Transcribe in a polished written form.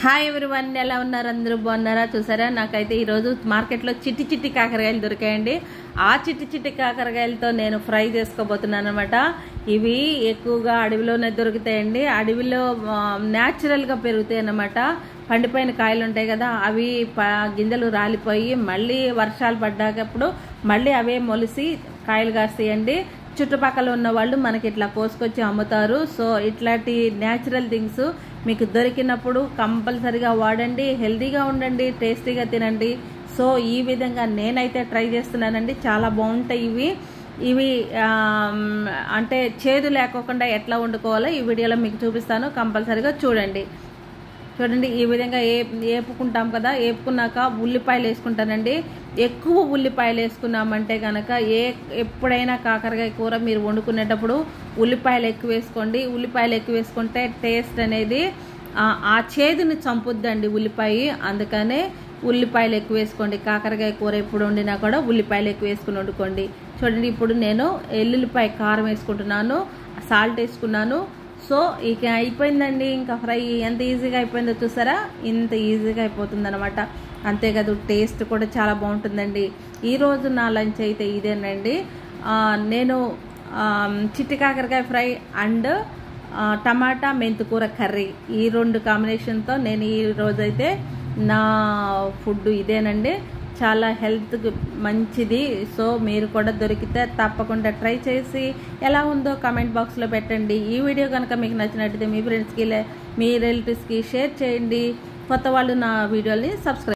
Hi everyone, ఎలా ఉన్నారు? అందరూ బాగున్నారా? చూసారా, నాకైతే ఈరోజు మార్కెట్లో చిట్టి చిట్టి కాకరకాయలు దొరికాయండి. ఆ చిట్టి చిట్టి కాకరకాయలతో నేను ఫ్రై చేసుకోబోతున్నాను అనమాట. ఇవి ఎక్కువగా అడవిలోనే దొరుకుతాయండి. అడవిలో న్యాచురల్గా పెరుగుతాయి అన్నమాట. పండిపోయిన కాయలు ఉంటాయి కదా, అవి గింజలు రాలిపోయి మళ్ళీ వర్షాలు పడ్డాకప్పుడు మళ్ళీ అవే మొలిసి కాయలు కాస్తాయండి. చుట్టుపక్కల ఉన్న వాళ్ళు మనకి ఇట్లా కోసుకొచ్చి అమ్ముతారు. సో ఇట్లాంటి న్యాచురల్ థింగ్స్ మీకు దొరికినప్పుడు కంపల్సరీగా వాడండి, హెల్తీగా ఉండండి, టేస్టీగా తినండి. సో ఈ విధంగా నేనైతే ట్రై చేస్తున్నానండి. చాలా బాగుంటాయి ఇవి అంటే చేదు లేకోకుండా ఎట్లా వండుకోవాలో ఈ వీడియోలో మీకు చూపిస్తాను. కంపల్సరీగా చూడండి. ఈ విధంగా వేపుకుంటాం కదా, వేపుకున్నాక ఉల్లిపాయలు వేసుకుంటానండి. ఎక్కువ ఉల్లిపాయలు వేసుకున్నామంటే కనుక ఎప్పుడైనా కాకరకాయ కూర మీరు వండుకునేటప్పుడు ఉల్లిపాయలు ఎక్కువ వేసుకోండి. ఉల్లిపాయలు ఎక్కువ వేసుకుంటే టేస్ట్ అనేది ఆ చేదుని చంపుద్దండి ఉల్లిపాయ. అందుకనే ఉల్లిపాయలు ఎక్కువ వేసుకోండి. కాకరకాయ కూర ఎప్పుడు వండినా కూడా ఉల్లిపాయలు ఎక్కువ వేసుకుని వండుకోండి. చూడండి, ఇప్పుడు నేను ఎల్లుల్లిపాయ కారం వేసుకుంటున్నాను, సాల్ట్ వేసుకున్నాను. సో ఇక అయిపోయిందండి. ఇంకా ఫ్రై ఎంత ఈజీగా అయిపోయిందో చూసారా, ఇంత ఈజీగా అయిపోతుంది అనమాట. అంతేకాదు టేస్ట్ కూడా చాలా బాగుంటుందండి. ఈరోజు నా లంచ్ అయితే ఇదేనండి. నేను చిట్టి కాకరకాయ ఫ్రై అండ్ టమాటా మెంతికూర కర్రీ, ఈ రెండు కాంబినేషన్తో నేను ఈరోజైతే నా ఫుడ్ ఇదేనండి. చాలా హెల్త్కి మంచిది. సో మీరు కూడా దొరికితే తప్పకుండా ట్రై చేసి ఎలా ఉందో కామెంట్ బాక్స్లో పెట్టండి. ఈ వీడియో కనుక మీకు నచ్చినట్టయితే మీ ఫ్రెండ్స్కి, మీ రిలేటివ్స్కి షేర్ చేయండి. కొత్త వాళ్ళు నా వీడియోని సబ్స్క్రైబ్